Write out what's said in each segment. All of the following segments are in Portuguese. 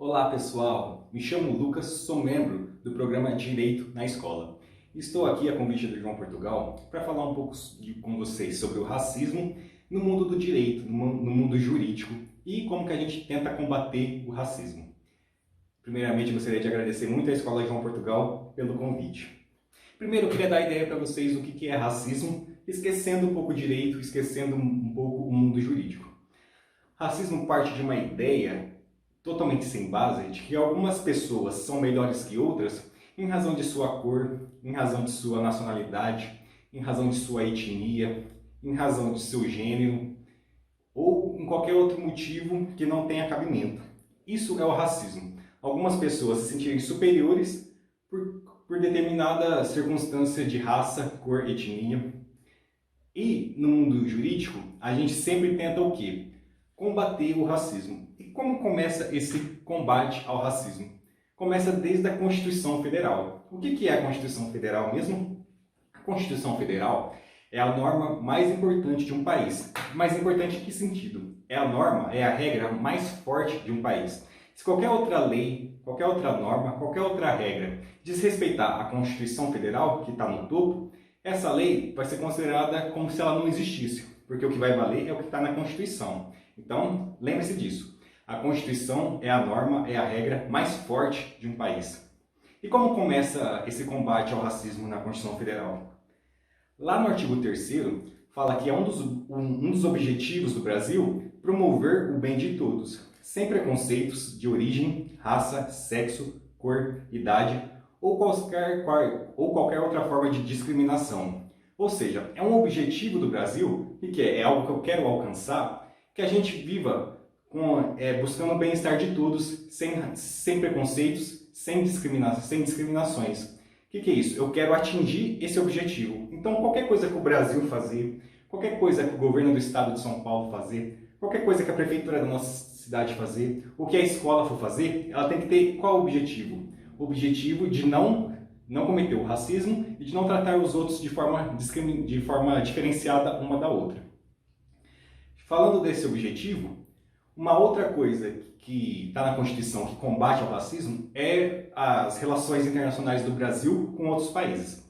Olá pessoal, me chamo Lucas, sou membro do programa Direito na Escola. Estou aqui a convite do João Portugal para falar um pouco com vocês sobre o racismo no mundo do direito, no mundo jurídico e como que a gente tenta combater o racismo. Primeiramente, gostaria de agradecer muito à Escola João Portugal pelo convite. Primeiro, eu queria dar ideia para vocês do que é racismo, esquecendo um pouco o direito, esquecendo um pouco o mundo jurídico. Racismo parte de uma ideia totalmente sem base de que algumas pessoas são melhores que outras em razão de sua cor, em razão de sua nacionalidade, em razão de sua etnia, em razão de seu gênero ou em qualquer outro motivo que não tenha cabimento. Isso é o racismo. Algumas pessoas se sentirem superiores por determinada circunstância de raça, cor, etnia. E no mundo jurídico, a gente sempre tenta o quê? Combater o racismo. E como começa esse combate ao racismo? Começa desde a Constituição Federal. O que é a Constituição Federal mesmo? A Constituição Federal é a norma mais importante de um país. Mais importante em que sentido? É a norma, é a regra mais forte de um país. Se qualquer outra lei, qualquer outra norma, qualquer outra regra desrespeitar a Constituição Federal, que está no topo, essa lei vai ser considerada como se ela não existisse, porque o que vai valer é o que está na Constituição. Então, lembre-se disso. A Constituição é a norma, é a regra mais forte de um país. E como começa esse combate ao racismo na Constituição Federal? Lá no artigo 3º, fala que é um dos objetivos do Brasil promover o bem de todos, sem preconceitos de origem, raça, sexo, cor, idade ou qualquer outra forma de discriminação. Ou seja, é um objetivo do Brasil, que é algo que eu quero alcançar, que a gente viva buscando o bem-estar de todos, sem preconceitos, sem discriminações. O que é isso? Eu quero atingir esse objetivo. Então, qualquer coisa que o Brasil fazer, qualquer coisa que o governo do estado de São Paulo fazer, qualquer coisa que a prefeitura da nossa cidade fazer, o que a escola for fazer, ela tem que ter qual objetivo? O objetivo de não cometer o racismo e de não tratar os outros de forma diferenciada uma da outra. Falando desse objetivo, uma outra coisa que está na Constituição que combate ao racismo é as relações internacionais do Brasil com outros países.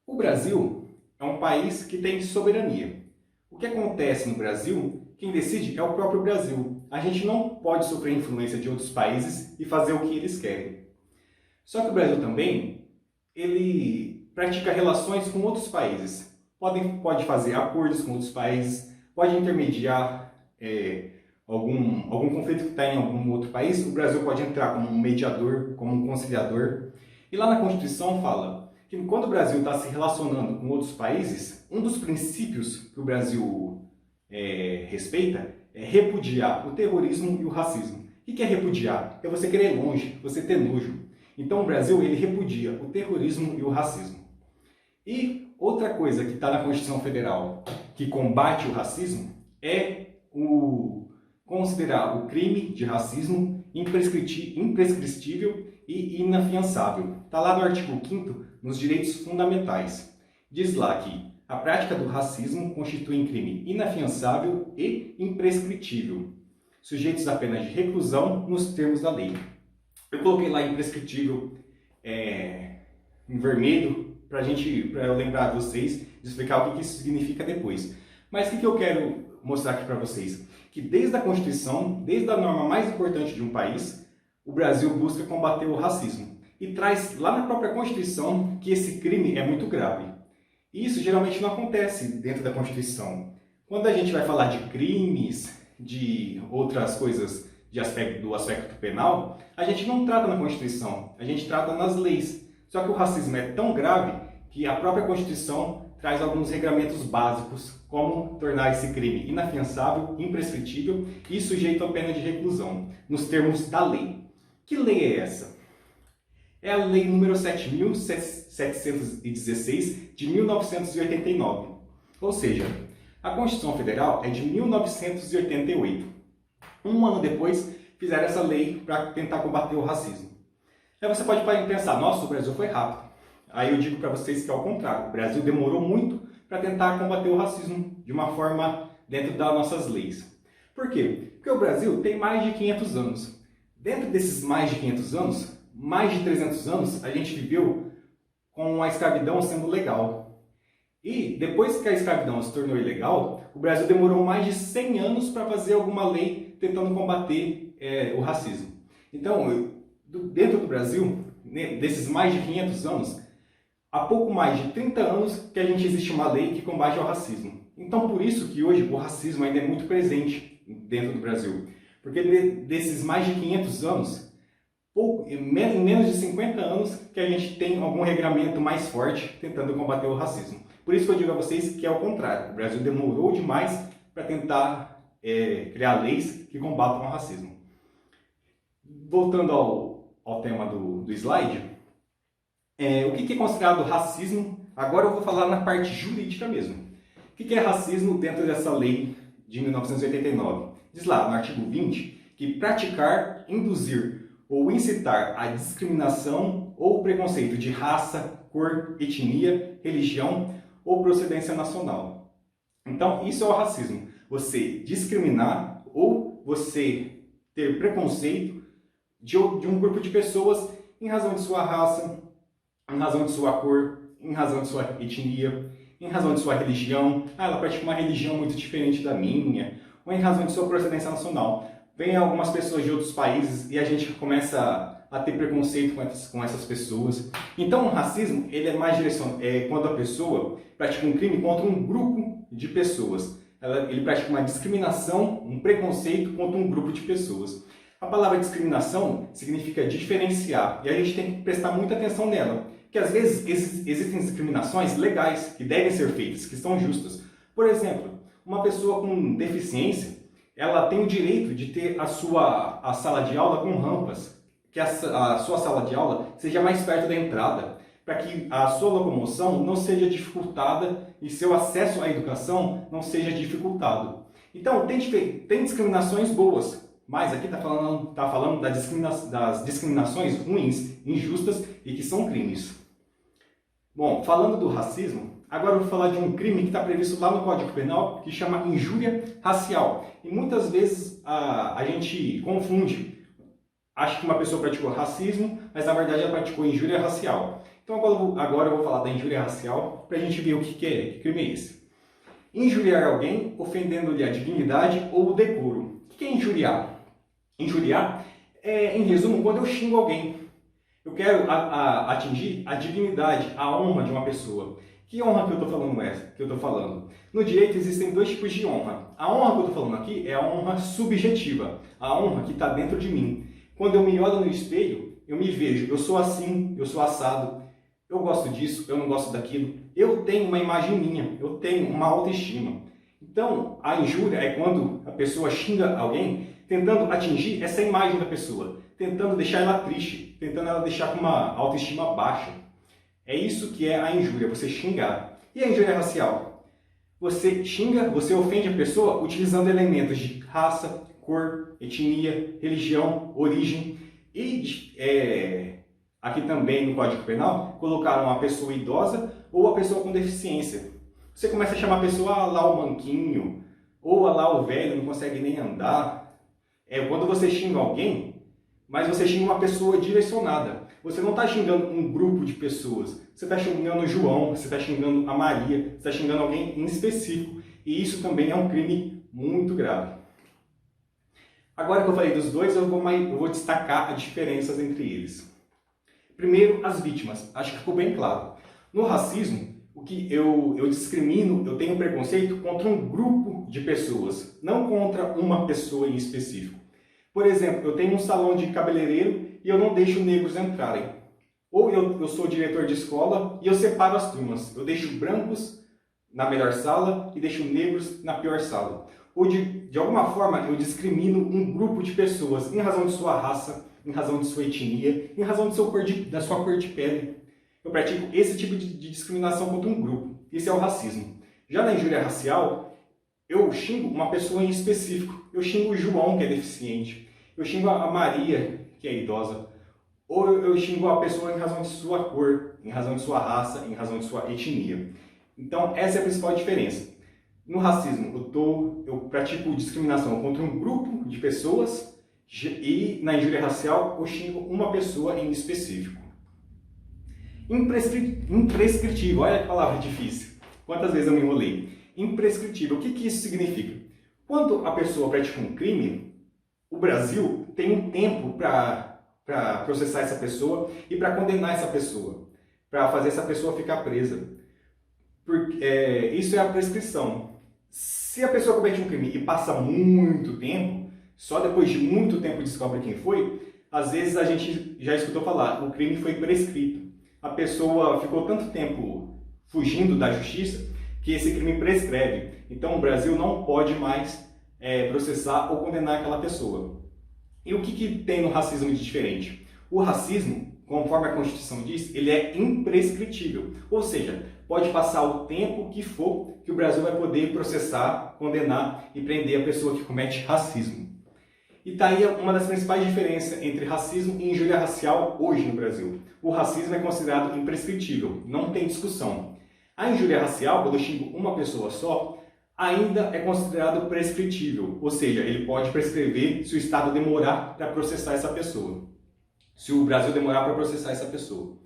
O Brasil é um país que tem soberania. O que acontece no Brasil, quem decide é o próprio Brasil. A gente não pode sofrer influência de outros países e fazer o que eles querem. Só que o Brasil também, ele pratica relações com outros países. Pode fazer acordos com outros países, pode intermediar algum conflito que está em algum outro país, o Brasil pode entrar como um mediador, como um conciliador. E lá na Constituição fala que quando o Brasil está se relacionando com outros países, um dos princípios que o Brasil respeita é repudiar o terrorismo e o racismo. O que é repudiar? É você querer ir longe, você ter nojo. Então o Brasil ele repudia o terrorismo e o racismo. E outra coisa que está na Constituição Federal que combate o racismo é considerar o crime de racismo imprescritível e inafiançável. Está lá no artigo 5º, nos direitos fundamentais. Diz lá que a prática do racismo constitui um crime inafiançável e imprescritível, sujeitos a pena de reclusão nos termos da lei. Eu coloquei lá imprescritível em vermelho para eu lembrar vocês de explicar o que isso significa depois. Mas o que eu quero mostrar aqui para vocês? Que desde a Constituição, desde a norma mais importante de um país, o Brasil busca combater o racismo. E traz lá na própria Constituição que esse crime é muito grave. E isso geralmente não acontece dentro da Constituição. Quando a gente vai falar de crimes, de outras coisas do aspecto penal, a gente não trata na Constituição, a gente trata nas leis. Só que o racismo é tão grave que a própria Constituição traz alguns regramentos básicos, como tornar esse crime inafiançável, imprescritível e sujeito a pena de reclusão, nos termos da lei. Que lei é essa? É a Lei número 7.716 de 1989. Ou seja, a Constituição Federal é de 1988. Um ano depois, fizeram essa lei para tentar combater o racismo. Aí você pode pensar, nossa, o Brasil foi rápido. Aí eu digo para vocês que é ao contrário. O Brasil demorou muito para tentar combater o racismo de uma forma dentro das nossas leis. Por quê? Porque o Brasil tem mais de 500 anos. Dentro desses mais de 500 anos, mais de 300 anos, a gente viveu com a escravidão sendo legal. E depois que a escravidão se tornou ilegal, o Brasil demorou mais de 100 anos para fazer alguma lei tentando combater o racismo. Então, dentro do Brasil, desses mais de 500 anos, há pouco mais de 30 anos que a gente existe uma lei que combate o racismo. Então, por isso que hoje o racismo ainda é muito presente dentro do Brasil. Porque desses mais de 500 anos, em menos de 50 anos que a gente tem algum regramento mais forte tentando combater o racismo. Por isso que eu digo a vocês que é o contrário. O Brasil demorou demais para tentar criar leis que combatam o racismo. Voltando ao tema do slide, o que é considerado racismo? Agora eu vou falar na parte jurídica mesmo. O que é racismo dentro dessa lei de 1989? Diz lá no artigo 20 que praticar, induzir ou incitar a discriminação ou preconceito de raça, cor, etnia, religião ou procedência nacional. Então, isso é o racismo. Você discriminar ou você ter preconceito de um grupo de pessoas em razão de sua raça, em razão de sua cor, em razão de sua etnia, em razão de sua religião. Ela pratica uma religião muito diferente da minha, ou em razão de sua procedência nacional. Vem algumas pessoas de outros países e a gente começa a ter preconceito com essas pessoas. Então, o racismo ele é mais direcionado quando a pessoa pratica um crime contra um grupo de pessoas. Ele pratica uma discriminação, um preconceito contra um grupo de pessoas. A palavra discriminação significa diferenciar e a gente tem que prestar muita atenção nela. Porque às vezes existem discriminações legais que devem ser feitas, que são justas. Por exemplo, uma pessoa com deficiência, ela tem o direito de ter a sala de aula com rampas, que a sua sala de aula seja mais perto da entrada, para que a sua locomoção não seja dificultada e seu acesso à educação não seja dificultado. Então, tem discriminações boas, mas aqui está falando das discriminações ruins, injustas e que são crimes. Bom, falando do racismo, agora eu vou falar de um crime que está previsto lá no Código Penal, que chama injúria racial. E muitas vezes a gente confunde, acha que uma pessoa praticou racismo, mas na verdade ela praticou injúria racial. Então agora eu vou falar da injúria racial para a gente ver o que crime é esse. Injuriar alguém, ofendendo-lhe a dignidade ou o decoro. O que é injuriar? Injuriar é, em resumo, quando eu xingo alguém. Eu quero atingir a dignidade, a honra de uma pessoa. Que honra que eu estou falando? No direito existem dois tipos de honra. A honra que eu estou falando aqui é a honra subjetiva, a honra que está dentro de mim. Quando eu me olho no espelho, eu me vejo, eu sou assim, eu sou assado, eu gosto disso, eu não gosto daquilo. Eu tenho uma imagem minha, eu tenho uma autoestima. Então, a injúria é quando a pessoa xinga alguém tentando atingir essa imagem da pessoa, tentando deixar ela triste, tentando ela deixar com uma autoestima baixa. É isso que é a injúria, você xingar. E a injúria racial? Você xinga, você ofende a pessoa utilizando elementos de raça, cor, etnia, religião, origem. E aqui também no Código Penal, colocaram a pessoa idosa ou a pessoa com deficiência. Você começa a chamar a pessoa lá o manquinho, ou lá o velho, não consegue nem andar. Quando você xinga alguém, mas você xinga uma pessoa direcionada. Você não está xingando um grupo de pessoas. Você está xingando o João, você está xingando a Maria, você está xingando alguém em específico. E isso também é um crime muito grave. Agora que eu falei dos dois, eu vou destacar as diferenças entre eles. Primeiro, as vítimas. Acho que ficou bem claro. No racismo, o que eu discrimino, eu tenho preconceito contra um grupo de pessoas, não contra uma pessoa em específico. Por exemplo, eu tenho um salão de cabeleireiro e eu não deixo negros entrarem. Ou eu sou diretor de escola e eu separo as turmas. Eu deixo brancos na melhor sala e deixo negros na pior sala. Ou de alguma forma eu discrimino um grupo de pessoas em razão de sua raça, em razão de sua etnia, em razão da sua cor de pele. Eu pratico esse tipo de discriminação contra um grupo. Isso é o racismo. Já na injúria racial, eu xingo uma pessoa em específico. Eu xingo o João, que é deficiente. Eu xingo a Maria, que é idosa. Ou eu xingo a pessoa em razão de sua cor, em razão de sua raça, em razão de sua etnia. Então, essa é a principal diferença. No racismo, eu pratico discriminação contra um grupo de pessoas E na injúria racial eu xingo uma pessoa em específico. Imprescritível, olha que palavra difícil. Quantas vezes eu me enrolei? Imprescritível, o que isso significa? Quando a pessoa pratica um crime, o Brasil tem um tempo para processar essa pessoa e para condenar essa pessoa, para fazer essa pessoa ficar presa. Isso é a prescrição. Se a pessoa comete um crime e passa muito tempo, só depois de muito tempo descobre quem foi, às vezes a gente já escutou falar, o crime foi prescrito. A pessoa ficou tanto tempo fugindo da justiça que esse crime prescreve. Então o Brasil não pode mais processar ou condenar aquela pessoa. E o que tem no racismo de diferente? O racismo, conforme a Constituição diz, ele é imprescritível. Ou seja, pode passar o tempo que for que o Brasil vai poder processar, condenar e prender a pessoa que comete racismo. E está aí uma das principais diferenças entre racismo e injúria racial hoje no Brasil. O racismo é considerado imprescritível, não tem discussão. A injúria racial, quando eu xingo uma pessoa só, ainda é considerado prescritível, ou seja, ele pode prescrever se o Estado demorar para processar essa pessoa. Se o Brasil demorar para processar essa pessoa.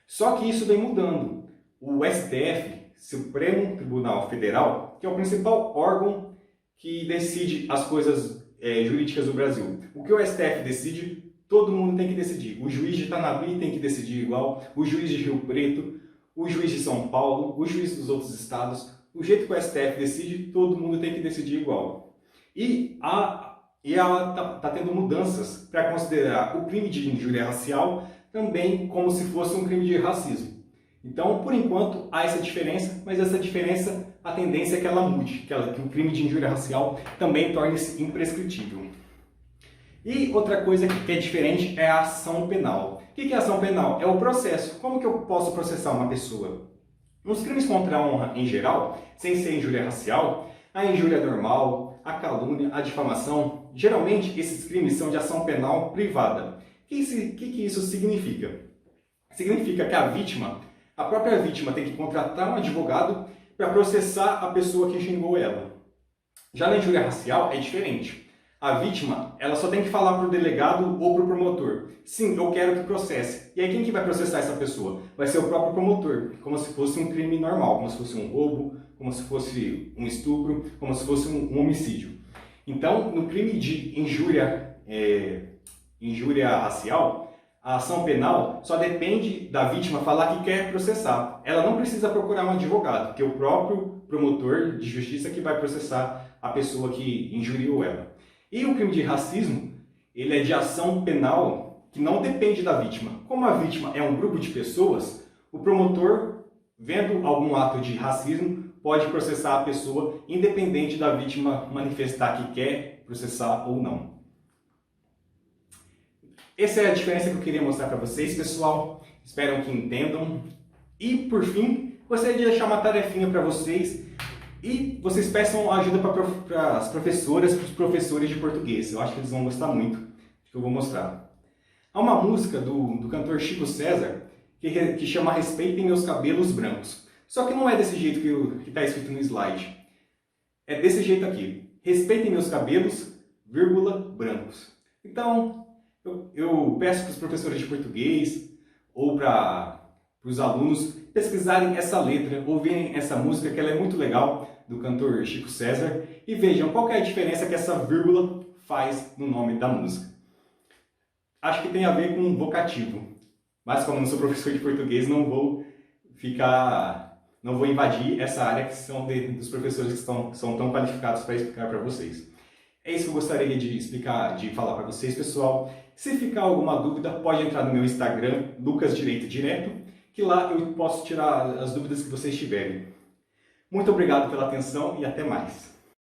Só que isso vem mudando. O STF, Supremo Tribunal Federal, que é o principal órgão que decide as coisas jurídicas do Brasil. O que o STF decide, todo mundo tem que decidir. O juiz de Tanabi tem que decidir igual, o juiz de Rio Preto, o juiz de São Paulo, o juiz dos outros estados. O jeito que o STF decide, todo mundo tem que decidir igual. E está tendo mudanças para considerar o crime de injúria racial também como se fosse um crime de racismo. Então, por enquanto, há essa diferença, mas essa diferença, a tendência é que ela mude, que o crime de injúria racial também torne-se imprescritível. E outra coisa que é diferente é a ação penal. O que é a ação penal? É o processo. Como que eu posso processar uma pessoa? Nos crimes contra a honra em geral, sem ser injúria racial, a injúria normal, a calúnia, a difamação, geralmente esses crimes são de ação penal privada. O que isso significa? Significa que a própria vítima tem que contratar um advogado para processar a pessoa que xingou ela. Já na injúria racial é diferente. A vítima, ela só tem que falar para o delegado ou para o promotor. Sim, eu quero que processe. E aí quem que vai processar essa pessoa? Vai ser o próprio promotor, como se fosse um crime normal, como se fosse um roubo, como se fosse um estupro, como se fosse um homicídio. Então, no crime de injúria racial, a ação penal só depende da vítima falar que quer processar. Ela não precisa procurar um advogado, que é o próprio promotor de justiça que vai processar a pessoa que injuriou ela. E o crime de racismo, ele é de ação penal que não depende da vítima. Como a vítima é um grupo de pessoas, o promotor, vendo algum ato de racismo, pode processar a pessoa independente da vítima manifestar que quer processar ou não. Essa é a diferença que eu queria mostrar para vocês, pessoal. Espero que entendam. E, por fim, gostaria de deixar uma tarefinha para vocês. E vocês peçam ajuda para as professoras, para os professores de português. Eu acho que eles vão gostar muito do que eu vou mostrar. Há uma música do cantor Chico César que chama Respeitem Meus Cabelos Brancos. Só que não é desse jeito que está escrito no slide. É desse jeito aqui. Respeitem meus cabelos, brancos. Então, eu peço para os professores de português ou para os alunos pesquisarem essa letra, ouvirem essa música, que ela é muito legal, do cantor Chico César, e vejam qual que é a diferença que essa vírgula faz no nome da música. Acho que tem a ver com vocativo, mas como não sou professor de português, não vou invadir essa área que são dos professores que são tão qualificados para explicar para vocês. É isso que eu gostaria de explicar, de falar para vocês, pessoal. Se ficar alguma dúvida, pode entrar no meu Instagram, Lucas Direito Direto, que lá eu posso tirar as dúvidas que vocês tiverem. Muito obrigado pela atenção e até mais.